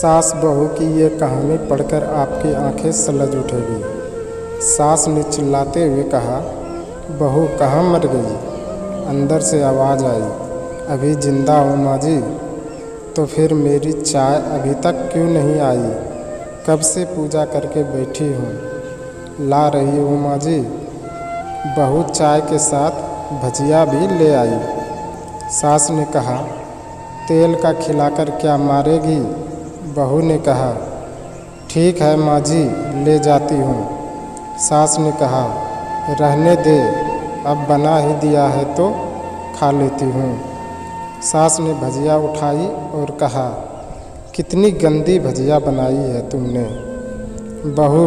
सास बहू की ये कहानी पढ़कर आपकी आंखें सलज उठेगी। सास ने चिल्लाते हुए कहा, बहू कहाँ मर गई? अंदर से आवाज़ आई, अभी जिंदा हूँ माँ जी। तो फिर मेरी चाय अभी तक क्यों नहीं आई? कब से पूजा करके बैठी हूँ, ला रही हूँ माँ जी। बहू चाय के साथ भजिया भी ले आई। सास ने कहा, तेल का खिलाकर क्या मारेगी? बहू ने कहा, ठीक है माँ जी, ले जाती हूँ। सास ने कहा, रहने दे, अब बना ही दिया है तो खा लेती हूँ। सास ने भजिया उठाई और कहा, कितनी गंदी भजिया बनाई है तुमने। बहू,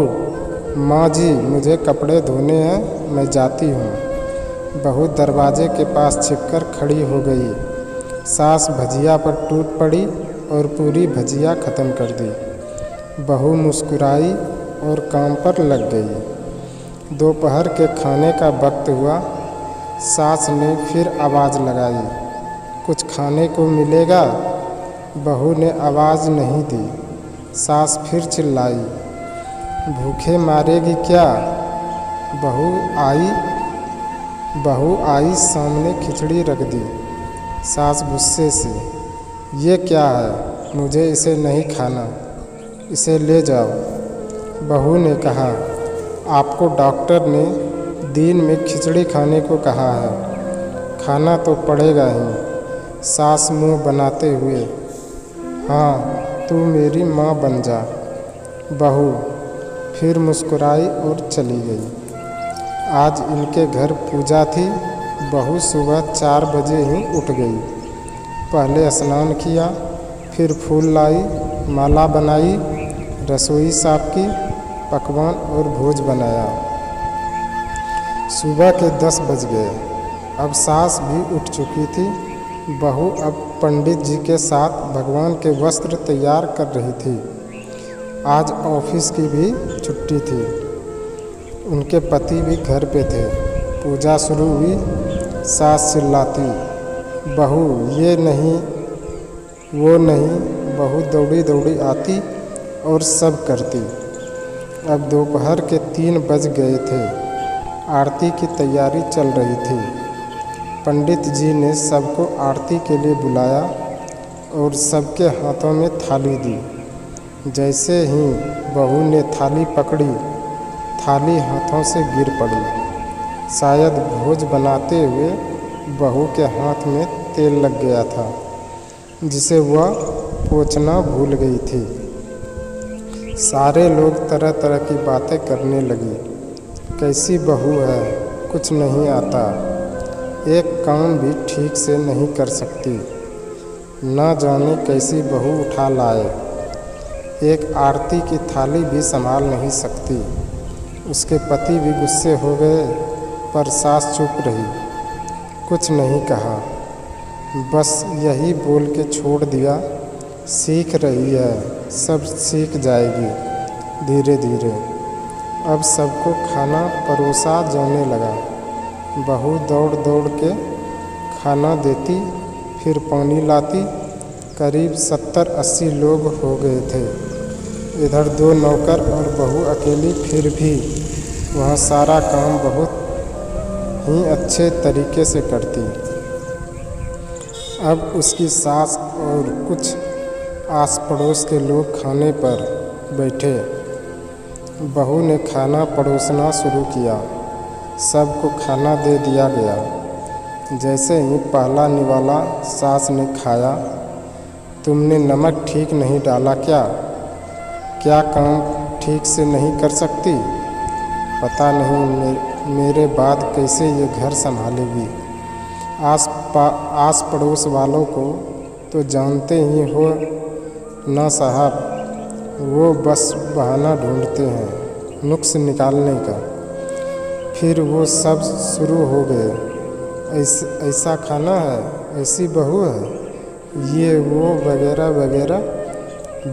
माँ जी मुझे कपड़े धोने हैं, मैं जाती हूँ। बहू दरवाजे के पास छिपकर खड़ी हो गई। सास भजिया पर टूट पड़ी और पूरी भजिया ख़त्म कर दी। बहू मुस्कुराई और काम पर लग गई। दोपहर के खाने का वक्त हुआ। सास ने फिर आवाज़ लगाई, कुछ खाने को मिलेगा? बहू ने आवाज़ नहीं दी। सास फिर चिल्लाई, भूखे मारेगी क्या? बहू आई सामने खिचड़ी रख दी। सास गुस्से से, ये क्या है? मुझे इसे नहीं खाना, इसे ले जाओ। बहू ने कहा, आपको डॉक्टर ने दिन में खिचड़ी खाने को कहा है, खाना तो पड़ेगा ही। सास मुंह बनाते हुए, हाँ तू मेरी माँ बन जा। बहू फिर मुस्कुराई और चली गई। आज इनके घर पूजा थी। बहू सुबह 4 बजे ही उठ गई। पहले स्नान किया, फिर फूल लाई, माला बनाई, रसोई साफ की, पकवान और भोज बनाया। सुबह के 10 बज गए। अब सास भी उठ चुकी थी। बहू अब पंडित जी के साथ भगवान के वस्त्र तैयार कर रही थी। आज ऑफिस की भी छुट्टी थी। उनके पति भी घर पे थे। पूजा शुरू हुई। सास चिल्लाती, बहू ये नहीं वो नहीं। बहू दौड़ी दौड़ी आती और सब करती। अब दोपहर के 3 बज गए थे। आरती की तैयारी चल रही थी। पंडित जी ने सबको आरती के लिए बुलाया और सबके हाथों में थाली दी। जैसे ही बहू ने थाली पकड़ी, थाली हाथों से गिर पड़ी। शायद भोज बनाते हुए बहू के हाथ में तेल लग गया था, जिसे वह पोंछना भूल गई थी। सारे लोग तरह तरह की बातें करने लगी। कैसी बहू है, कुछ नहीं आता, एक काम भी ठीक से नहीं कर सकती, न जाने कैसी बहू उठा लाए, एक आरती की थाली भी संभाल नहीं सकती। उसके पति भी गुस्से हो गए, पर सास चुप रही, कुछ नहीं कहा, बस यही बोल के छोड़ दिया, सीख रही है, सब सीख जाएगी धीरे धीरे। अब सबको खाना परोसा जाने लगा। बहू दौड़ दौड़ के खाना देती, फिर पानी लाती। करीब 70-80 लोग हो गए थे। इधर 2 नौकर और बहू अकेली, फिर भी वहाँ सारा काम बहुत ही अच्छे तरीके से करती। अब उसकी सास और कुछ आस पड़ोस के लोग खाने पर बैठे। बहू ने खाना परोसना शुरू किया। सबको खाना दे दिया गया। जैसे ही पहला निवाला सास ने खाया, तुमने नमक ठीक नहीं डाला क्या? क्या काम ठीक से नहीं कर सकती? पता नहीं मेरे बाद कैसे ये घर संभालेगी। आस पड़ोस वालों को तो जानते ही हो ना साहब, वो बस बहाना ढूंढते हैं नुक्स निकालने का। फिर वो सब शुरू हो गए, ऐसा खाना है, ऐसी बहू है, ये वो वगैरह वगैरह।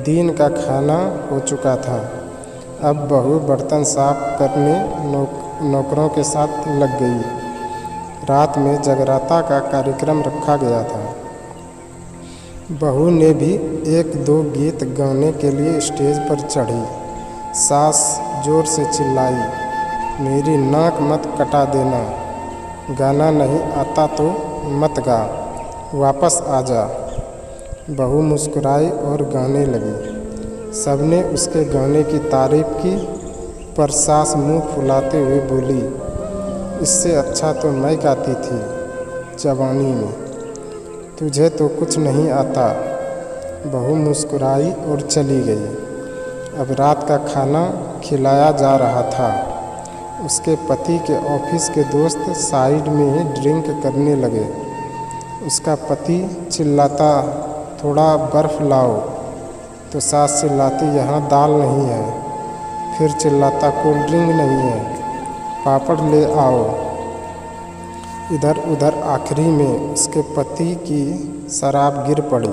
दिन का खाना हो चुका था। अब बहू बर्तन साफ करने नौकरों के साथ लग गई। रात में जगराता का कार्यक्रम रखा गया था। बहू ने भी एक दो गीत गाने के लिए स्टेज पर चढ़ी। सास जोर से चिल्लाई, मेरी नाक मत कटा देना, गाना नहीं आता तो मत गा, वापस आ जा। बहू मुस्कुराई और गाने लगी। सबने उसके गाने की तारीफ की, पर सास मुंह फुलाते हुए बोली, इससे अच्छा तो मैं गाती थी जवानी में, तुझे तो कुछ नहीं आता। बहू मुस्कुराई और चली गई। अब रात का खाना खिलाया जा रहा था। उसके पति के ऑफिस के दोस्त साइड में ही ड्रिंक करने लगे। उसका पति चिल्लाता, थोड़ा बर्फ़ लाओ, तो सास चिल्लाती, यहाँ दाल नहीं है। फिर चिल्लाता, कोल्ड ड्रिंक नहीं है, पापड़ ले आओ। इधर उधर आखिरी में उसके पति की शराब गिर पड़ी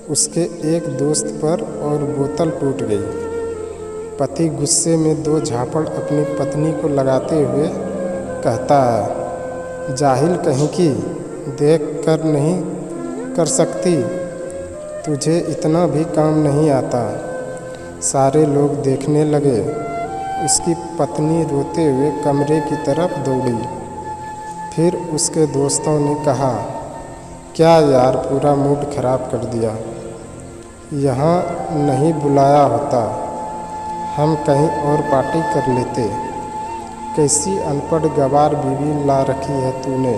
उसके एक दोस्त पर और बोतल टूट गई। पति गुस्से में दो झापड़ अपनी पत्नी को लगाते हुए कहता है, जाहिल कहीं की, देख कर नहीं कर सकती, तुझे इतना भी काम नहीं आता। सारे लोग देखने लगे। उसकी पत्नी रोते हुए कमरे की तरफ दौड़ी। फिर उसके दोस्तों ने कहा, क्या यार, पूरा मूड खराब कर दिया, यहाँ नहीं बुलाया होता, हम कहीं और पार्टी कर लेते। कैसी अनपढ़ गवार बीवी ला रखी है तूने,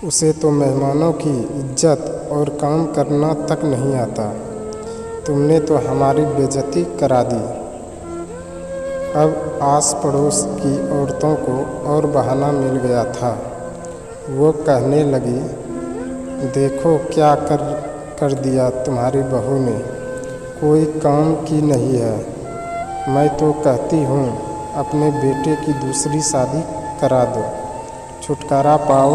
उसे तो मेहमानों की इज्जत और काम करना तक नहीं आता। तुमने तो हमारी बेइज्जती करा दी। अब आस पड़ोस की औरतों को और बहाना मिल गया था। वो कहने लगी, देखो क्या कर दिया तुम्हारी बहू ने, कोई काम की नहीं है। मैं तो कहती हूँ अपने बेटे की दूसरी शादी करा दो, छुटकारा पाओ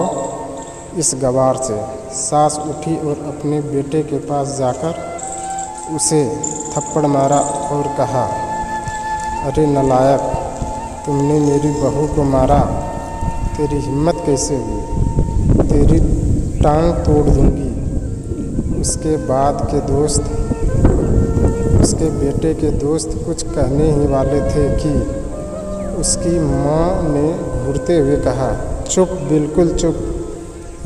इस गवार से। सास उठी और अपने बेटे के पास जाकर उसे थप्पड़ मारा और कहा, अरे नालायक, तुमने मेरी बहू को मारा, तेरी हिम्मत कैसे हुई, तेरी टांग तोड़ दूंगी। उसके बाद के दोस्त, उसके बेटे के दोस्त कुछ कहने ही वाले थे कि उसकी माँ ने घूरते हुए कहा, चुप, बिल्कुल चुप,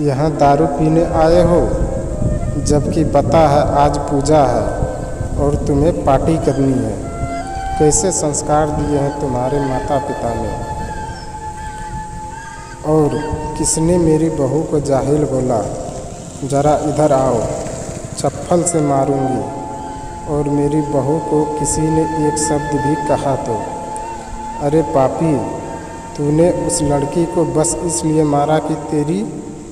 यहाँ दारू पीने आए हो, जबकि पता है आज पूजा है और तुम्हें पार्टी करनी है। कैसे संस्कार दिए हैं तुम्हारे माता पिता ने। और किसने मेरी बहू को जाहिल बोला, ज़रा इधर आओ, चप्पल से मारूंगी। और मेरी बहू को किसी ने एक शब्द भी कहा तो, अरे पापी, तूने उस लड़की को बस इसलिए मारा कि तेरी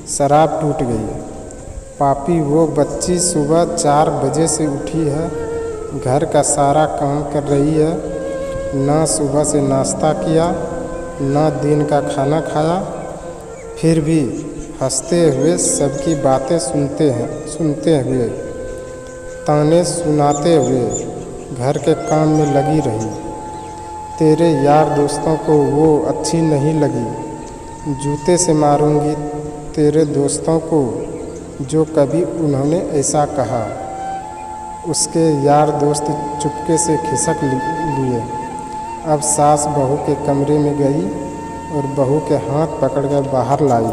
शराब टूट गई। पापी, वो बच्ची सुबह 4 बजे से उठी है, घर का सारा काम कर रही है, ना सुबह से नाश्ता किया, ना दिन का खाना खाया, फिर भी हंसते हुए सबकी बातें सुनते हुए, ताने सुनाते हुए घर के काम में लगी रही। तेरे यार दोस्तों को वो अच्छी नहीं लगी, जूते से मारूंगी तेरे दोस्तों को जो कभी उन्होंने ऐसा कहा। उसके यार दोस्त चुपके से खिसक लिए। अब सास बहू के कमरे में गई और बहू के हाथ पकड़कर बाहर लाई।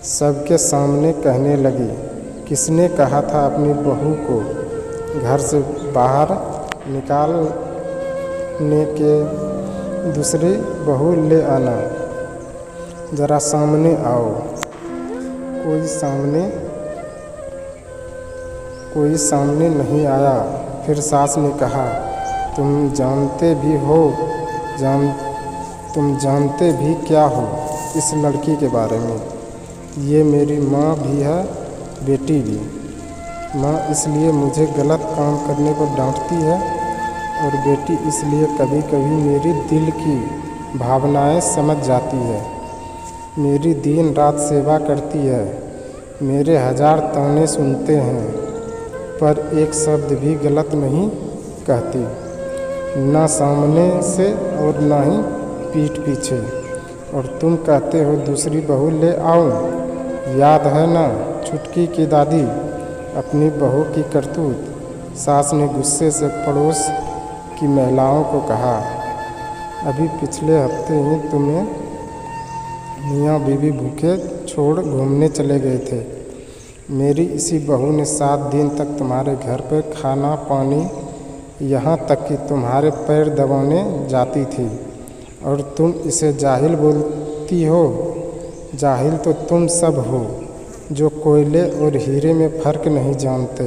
सबके सामने कहने लगी, किसने कहा था अपनी बहू को घर से बाहर निकालने के दूसरी बहू ले आना, ज़रा सामने आओ। कोई सामने नहीं आया। फिर सास ने कहा, तुम जानते भी क्या हो इस लड़की के बारे में। ये मेरी माँ भी है, बेटी भी। माँ इसलिए मुझे गलत काम करने को डांटती है और बेटी इसलिए कभी कभी मेरी दिल की भावनाएं समझ जाती है। मेरी दिन रात सेवा करती है, मेरे 1000 ताने सुनते हैं, पर एक शब्द भी गलत नहीं कहती, ना सामने से और ना ही पीठ पीछे। और तुम कहते हो दूसरी बहू ले आऊं, याद है ना चुटकी की दादी अपनी बहू की करतूत। सास ने गुस्से से पड़ोस की महिलाओं को कहा, अभी पिछले हफ्ते ही तुम्हें मियाँ बीवी भूखे छोड़ घूमने चले गए थे। मेरी इसी बहू ने 7 दिन तक तुम्हारे घर पर खाना पानी, यहाँ तक कि तुम्हारे पैर दबाने जाती थी, और तुम इसे जाहिल बोलती हो। जाहिल तो तुम सब हो जो कोयले और हीरे में फ़र्क नहीं जानते।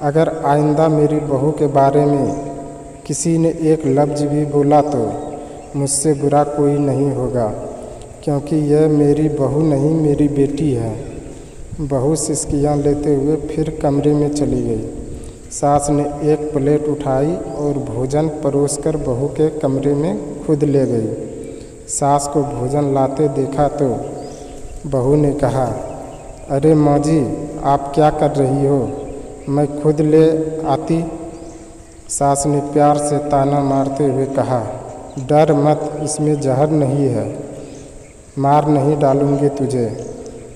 अगर आइंदा मेरी बहू के बारे में किसी ने एक लफ्ज़ भी बोला तो मुझसे बुरा कोई नहीं होगा, क्योंकि यह मेरी बहू नहीं, मेरी बेटी है। बहू सिसकियाँ लेते हुए फिर कमरे में चली गई। सास ने एक प्लेट उठाई और भोजन परोसकर बहू के कमरे में खुद ले गई। सास को भोजन लाते देखा तो बहू ने कहा, अरे माँ जी, आप क्या कर रही हो, मैं खुद ले आती। सास ने प्यार से ताना मारते हुए कहा, डर मत, इसमें जहर नहीं है, मार नहीं डालूंगी तुझे।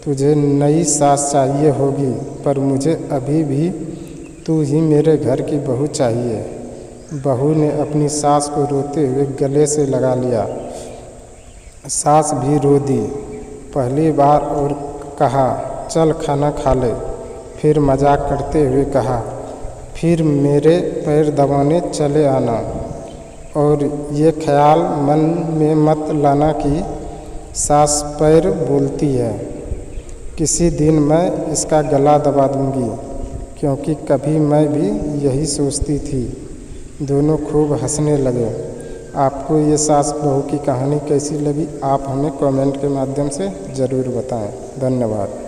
तुझे नई सास चाहिए होगी, पर मुझे अभी भी तू ही मेरे घर की बहू चाहिए। बहू ने अपनी सास को रोते हुए गले से लगा लिया। सास भी रो दी पहली बार और कहा, चल खाना खा ले। फिर मजाक करते हुए कहा, फिर मेरे पैर दबाने चले आना, और ये ख्याल मन में मत लाना कि सास पैर बोलती है। किसी दिन मैं इसका गला दबा दूंगी, क्योंकि कभी मैं भी यही सोचती थी। दोनों खूब हंसने लगे। आपको ये सास बहू की कहानी कैसी लगी, आप हमें कमेंट के माध्यम से ज़रूर बताएं। धन्यवाद।